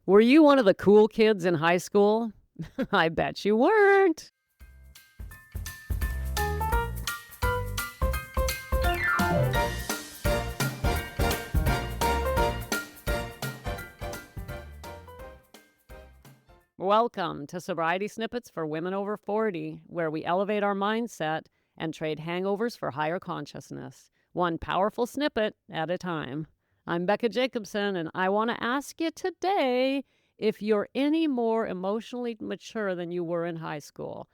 Were you one of the cool kids in high school? I bet you weren't. Welcome to Sobriety Snippets for Women Over 40, where we elevate our mindset and trade hangovers for higher consciousness, one powerful snippet at a time. I'm Becca Jacobson, and I want to ask you today if you're any more emotionally mature than you were in high school.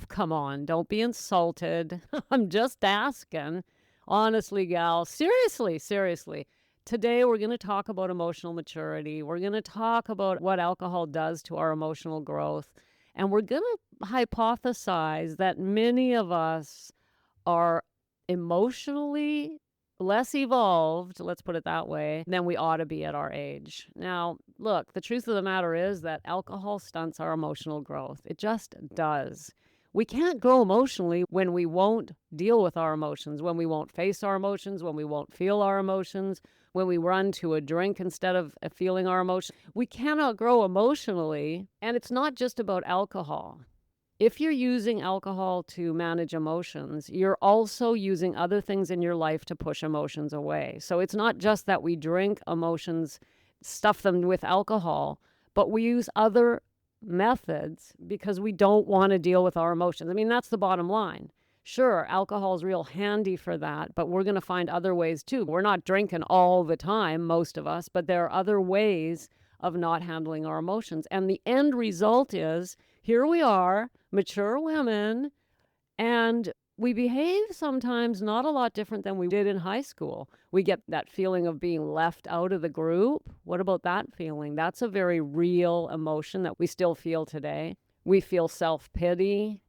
Come on, don't be insulted. I'm just asking. Honestly, gal, seriously. Today, we're going to talk about emotional maturity. We're going to talk about what alcohol does to our emotional growth. And we're going to hypothesize that many of us are emotionally less evolved, let's put it that way, than we ought to be at our age. Now, look, the truth of the matter is that alcohol stunts our emotional growth. It just does. We can't grow emotionally when we won't deal with our emotions, when we won't face our emotions, when we won't feel our emotions, when we run to a drink instead of feeling our emotions. We cannot grow emotionally, and it's not just about alcohol. If you're using alcohol to manage emotions, you're also using other things in your life to push emotions away. So it's not just that we drink emotions, stuff them with alcohol, but we use other methods because we don't want to deal with our emotions. I mean, that's the bottom line. Sure, alcohol is real handy for that, but we're going to find other ways too. We're not drinking all the time, most of us, but there are other ways of not handling our emotions. And the end result is here we are, mature women, and we behave sometimes not a lot different than we did in high school. We get that feeling of being left out of the group. What about that feeling? That's a very real emotion that we still feel today. We feel self-pity.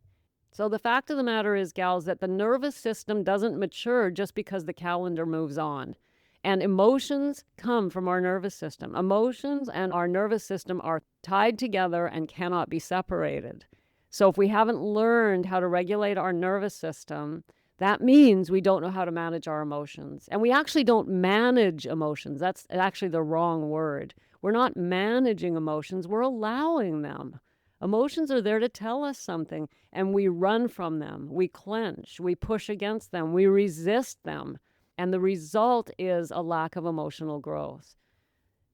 So the fact of the matter is, gals, that the nervous system doesn't mature just because the calendar moves on. And emotions come from our nervous system. Emotions and our nervous system are tied together and cannot be separated. So if we haven't learned how to regulate our nervous system, that means we don't know how to manage our emotions. And we actually don't manage emotions. That's actually the wrong word. We're not managing emotions, we're allowing them. Emotions are there to tell us something, and we run from them. We clench, we push against them, we resist them. And the result is a lack of emotional growth.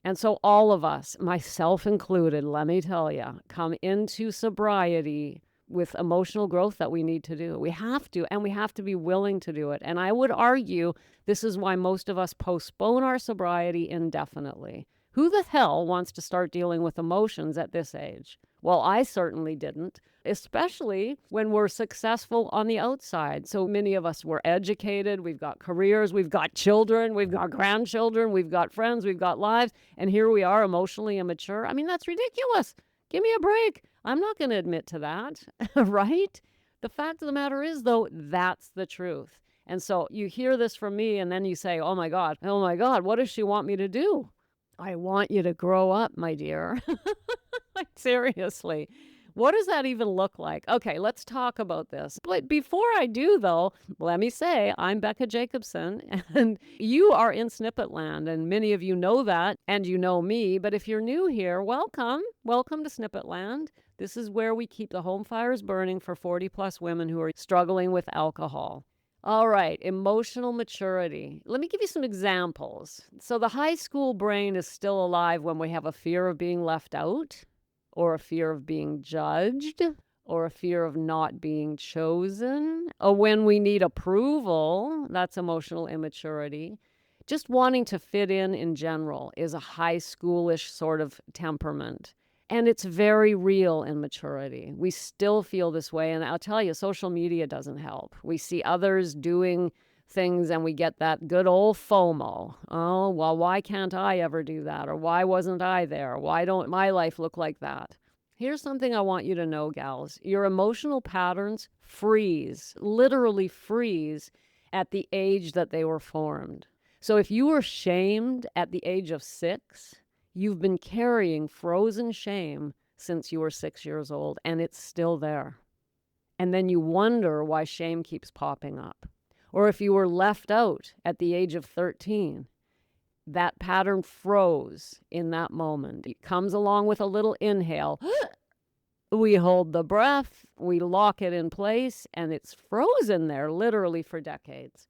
And so all of us, myself included, let me tell you, come into sobriety with emotional growth that we need to do. We have to, and we have to be willing to do it. And I would argue this is why most of us postpone our sobriety indefinitely. Who the hell wants to start dealing with emotions at this age? Well, I certainly didn't, especially when we're successful on the outside. So many of us were educated, we've got careers, we've got children, we've got grandchildren, we've got friends, we've got lives, and here we are emotionally immature. I mean, that's ridiculous. Give me a break. I'm not going to admit to that, right? The fact of the matter is, though, that's the truth. And so you hear this from me, and then you say, oh my God, what does she want me to do? I want you to grow up, my dear. Like, seriously. What does that even look like? Okay, let's talk about this. But before I do, though, let me say I'm Becca Jacobson, and you are in Snippet Land, and many of you know that, and you know me. But if you're new here, welcome. Welcome to Snippet Land. This is where we keep the home fires burning for 40-plus women who are struggling with alcohol. All right, emotional maturity. Let me give you some examples. So the high school brain is still alive when we have a fear of being left out, or a fear of being judged, or a fear of not being chosen, or when we need approval. That's emotional immaturity. Just wanting to fit in general is a high schoolish sort of temperament. And it's very real in maturity. We still feel this way. And I'll tell you, social media doesn't help. We see others doing things and we get that good old FOMO. Oh, well, why can't I ever do that? Or why wasn't I there? Why don't my life look like that? Here's something I want you to know, gals. Your emotional patterns freeze, literally freeze, at the age that they were formed. So if you were shamed at the age of 6, you've been carrying frozen shame since you were 6 years old, and it's still there. And then you wonder why shame keeps popping up. Or if you were left out at the age of 13, That pattern froze in that moment. It comes along with a little inhale. We hold the breath, we lock it in place, and it's frozen there literally for decades.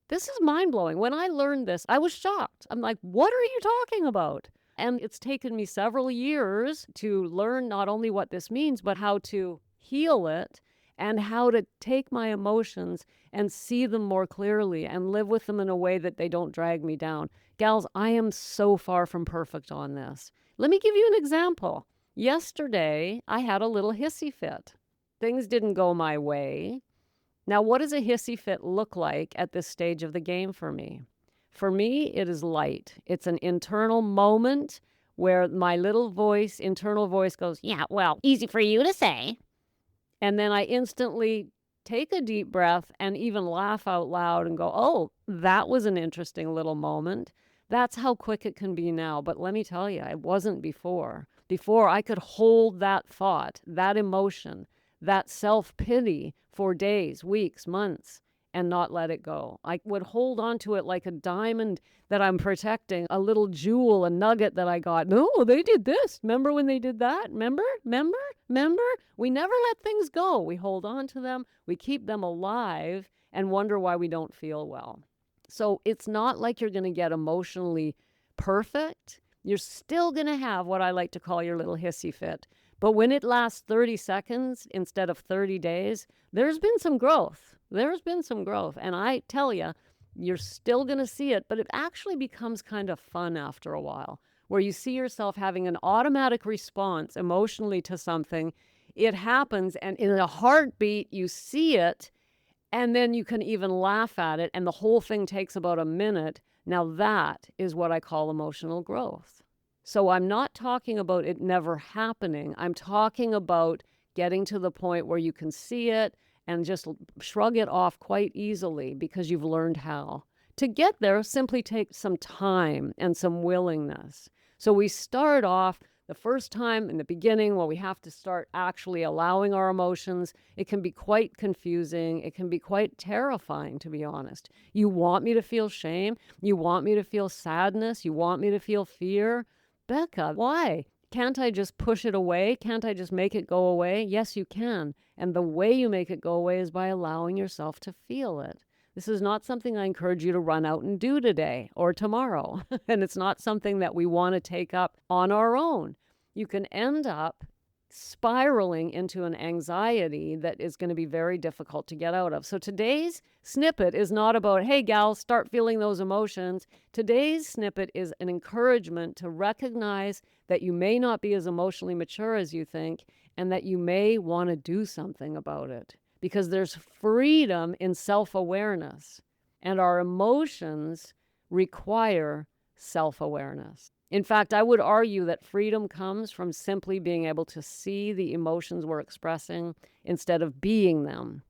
This is mind-blowing. When I learned this, I was shocked. I'm like, what are you talking about? And it's taken me several years to learn not only what this means, but how to heal it and how to take my emotions and see them more clearly and live with them in a way that they don't drag me down. Gals, I am so far from perfect on this. Let me give you an example. Yesterday, I had a little hissy fit. Things didn't go my way. Now, what does a hissy fit look like at this stage of the game for me? For me, it is light. It's an internal moment where my little voice, internal voice goes, yeah, well, easy for you to say. And then I instantly take a deep breath and even laugh out loud and go, oh, that was an interesting little moment. That's how quick it can be now. But let me tell you, it wasn't before. Before, I could hold that thought, that emotion, that self-pity for days, weeks, months, and not let it go. I would hold on to it like a diamond that I'm protecting, a little jewel, a nugget that I got. No, they did this. Remember when they did that? Remember? We never let things go. We hold on to them. We keep them alive and wonder why we don't feel well. So it's not like you're going to get emotionally perfect. You're still going to have what I like to call your little hissy fit. But when it lasts 30 seconds instead of 30 days, there's been some growth. And I tell you, you're still going to see it, but it actually becomes kind of fun after a while, where you see yourself having an automatic response emotionally to something. It happens, and in a heartbeat, you see it, and then you can even laugh at it, and the whole thing takes about a minute. Now that is what I call emotional growth. So I'm not talking about it never happening. I'm talking about getting to the point where you can see it and just shrug it off quite easily because you've learned how. To get there simply takes some time and some willingness. So we start off the first time in the beginning, well, we have to start actually allowing our emotions. It can be quite confusing. It can be quite terrifying, to be honest. You want me to feel shame. You want me to feel sadness. You want me to feel fear. Becca, why? Can't I just push it away? Can't I just make it go away? Yes, you can. And the way you make it go away is by allowing yourself to feel it. This is not something I encourage you to run out and do today or tomorrow. And it's not something that we want to take up on our own. You can end up spiraling into an anxiety that is going to be very difficult to get out of. So today's snippet is not about, hey, gals, start feeling those emotions. Today's snippet is an encouragement to recognize that you may not be as emotionally mature as you think and that you may want to do something about it. Because there's freedom in self-awareness, and our emotions require self-awareness. In fact, I would argue that freedom comes from simply being able to see the emotions we're expressing instead of being them.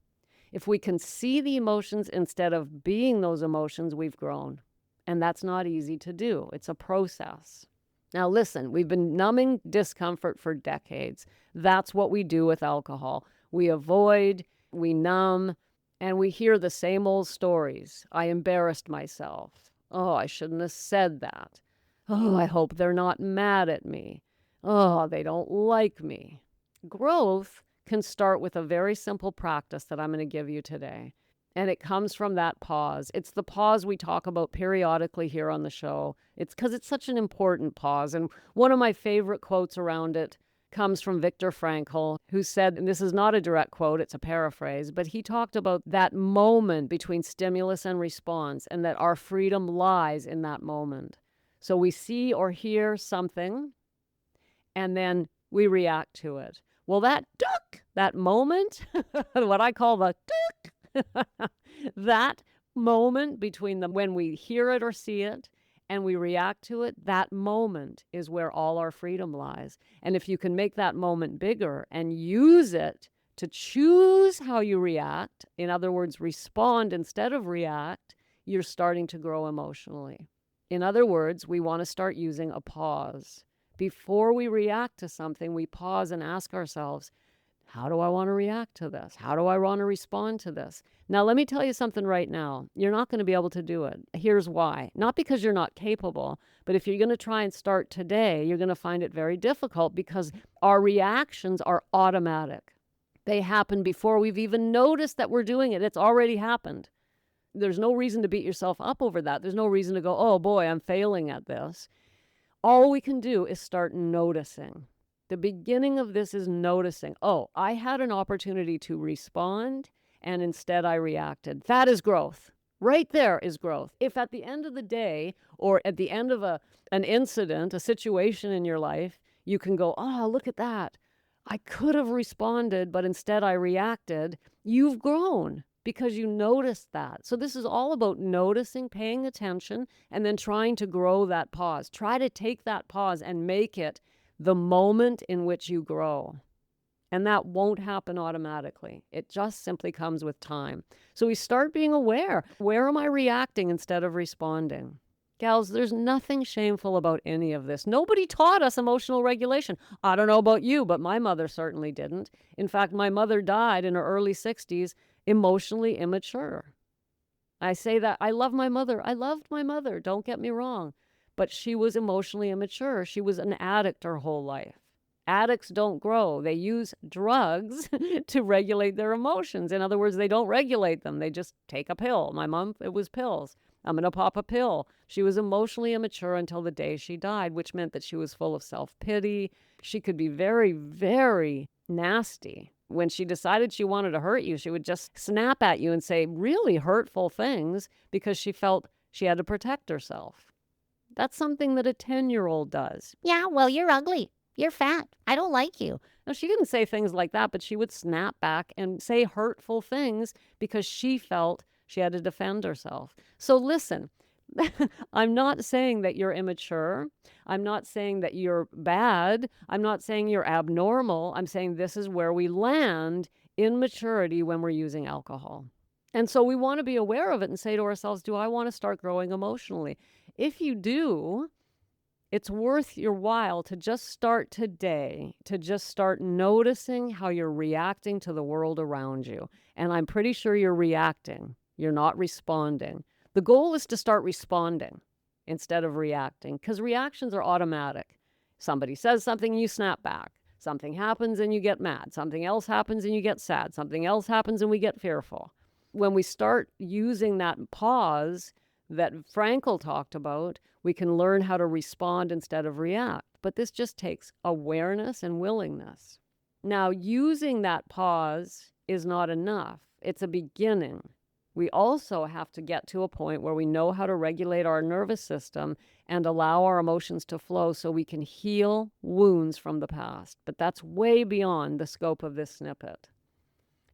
If we can see the emotions instead of being those emotions, we've grown. And that's not easy to do. It's a process. Now listen, we've been numbing discomfort for decades. That's what we do with alcohol. We avoid, we numb, and we hear the same old stories. I embarrassed myself. Oh, I shouldn't have said that. Oh, I hope they're not mad at me. Oh, they don't like me. Growth can start with a very simple practice that I'm going to give you today. And it comes from that pause. It's the pause we talk about periodically here on the show. It's because it's such an important pause. And one of my favorite quotes around it comes from Viktor Frankl, who said, and this is not a direct quote, it's a paraphrase, but he talked about that moment between stimulus and response and that our freedom lies in that moment. So we see or hear something and then we react to it. Well, that moment, what I call the that moment between when we hear it or see it and we react to it, that moment is where all our freedom lies. And if you can make that moment bigger and use it to choose how you react, in other words, respond instead of react, you're starting to grow emotionally. In other words, we want to start using a pause. Before we react to something, we pause and ask ourselves, How do I want to react to this? How do I want to respond to this? Now, let me tell you something right now. You're not going to be able to do it. Here's why. Not because you're not capable, but if you're going to try and start today, you're going to find it very difficult because our reactions are automatic. They happen before we've even noticed that we're doing it. It's already happened. There's no reason to beat yourself up over that. There's no reason to go, oh boy, I'm failing at this. All we can do is start noticing. The beginning of this is noticing, oh, I had an opportunity to respond and instead I reacted. That is growth. Right there is growth. If at the end of the day or at the end of an incident, a situation in your life, you can go, oh, look at that. I could have responded, but instead I reacted. You've grown because you noticed that. So this is all about noticing, paying attention, and then trying to grow that pause. Try to take that pause and make it the moment in which you grow. And that won't happen automatically. It just simply comes with time. So we start being aware. Where am I reacting instead of responding? Gals, there's nothing shameful about any of this. Nobody taught us emotional regulation. I don't know about you, but my mother certainly didn't. In fact, my mother died in her early 60s, emotionally immature. I say that I love my mother. I loved my mother, don't get me wrong. But she was emotionally immature. She was an addict her whole life. Addicts don't grow. They use drugs to regulate their emotions. In other words, they don't regulate them. They just take a pill. My mom, it was pills. I'm going to pop a pill. She was emotionally immature until the day she died, which meant that she was full of self-pity. She could be very, very nasty. When she decided she wanted to hurt you, she would just snap at you and say really hurtful things because she felt she had to protect herself. That's something that a 10-year-old does. Yeah, well, you're ugly. You're fat. I don't like you. Now, she didn't say things like that, but she would snap back and say hurtful things because she felt she had to defend herself. So listen, I'm not saying that you're immature. I'm not saying that you're bad. I'm not saying you're abnormal. I'm saying this is where we land in maturity when we're using alcohol. And so we want to be aware of it and say to ourselves, do I want to start growing emotionally? If you do, it's worth your while to just start today, to just start noticing how you're reacting to the world around you. And I'm pretty sure you're reacting. You're not responding. The goal is to start responding instead of reacting, because reactions are automatic. Somebody says something, you snap back. Something happens and you get mad. Something else happens and you get sad. Something else happens and we get fearful. When we start using that pause that Frankl talked about, we can learn how to respond instead of react. But this just takes awareness and willingness. Now, using that pause is not enough. It's a beginning. We also have to get to a point where we know how to regulate our nervous system and allow our emotions to flow so we can heal wounds from the past. But that's way beyond the scope of this snippet.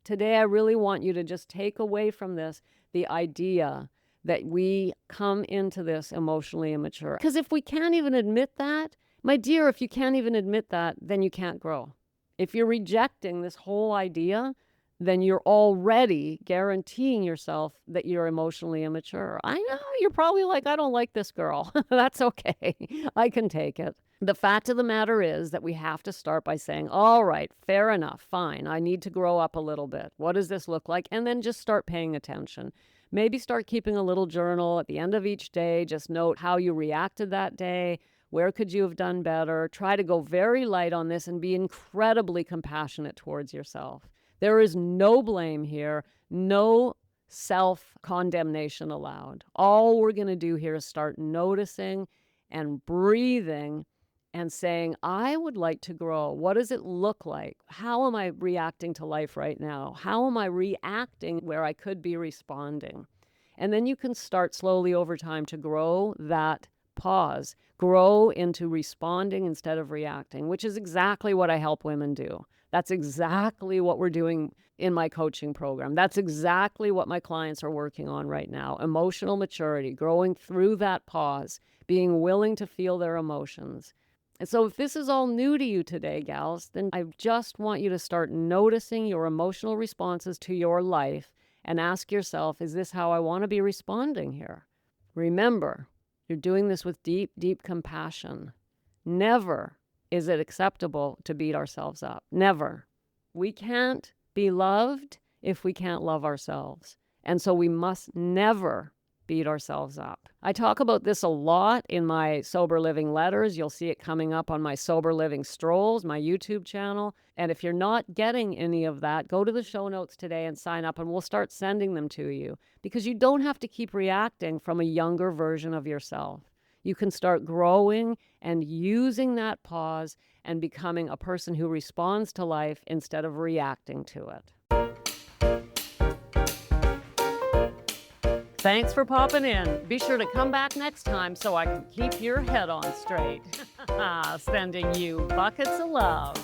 Today, I really want you to just take away from this the idea that we come into this emotionally immature. Because if we can't even admit that, my dear, if you can't even admit that, then you can't grow. If you're rejecting this whole idea, then you're already guaranteeing yourself that you're emotionally immature. I know, you're probably like, I don't like this girl. That's okay. I can take it. The fact of the matter is that we have to start by saying, all right, fair enough, fine. I need to grow up a little bit. What does this look like? And then just start paying attention. Maybe start keeping a little journal at the end of each day. Just note how you reacted that day. Where could you have done better? Try to go very light on this and be incredibly compassionate towards yourself. There is no blame here, no self-condemnation allowed. All we're going to do here is start noticing and breathing and saying, I would like to grow. What does it look like? How am I reacting to life right now? How am I reacting where I could be responding? And then you can start slowly over time to grow that pause, grow into responding instead of reacting, which is exactly what I help women do. That's exactly what we're doing in my coaching program. That's exactly what my clients are working on right now. Emotional maturity, growing through that pause, being willing to feel their emotions. And so if this is all new to you today, gals, then I just want you to start noticing your emotional responses to your life and ask yourself, is this how I want to be responding here? Remember, you're doing this with deep, deep compassion. Never is it acceptable to beat ourselves up. Never. We can't be loved if we can't love ourselves. And so we must never beat ourselves up. I talk about this a lot in my Sober Living letters. You'll see it coming up on my Sober Living Strolls, my YouTube channel. And if you're not getting any of that, go to the show notes today and sign up, and we'll start sending them to you, because you don't have to keep reacting from a younger version of yourself. You can start growing and using that pause and becoming a person who responds to life instead of reacting to it. Thanks for popping in. Be sure to come back next time so I can keep your head on straight. Sending you buckets of love.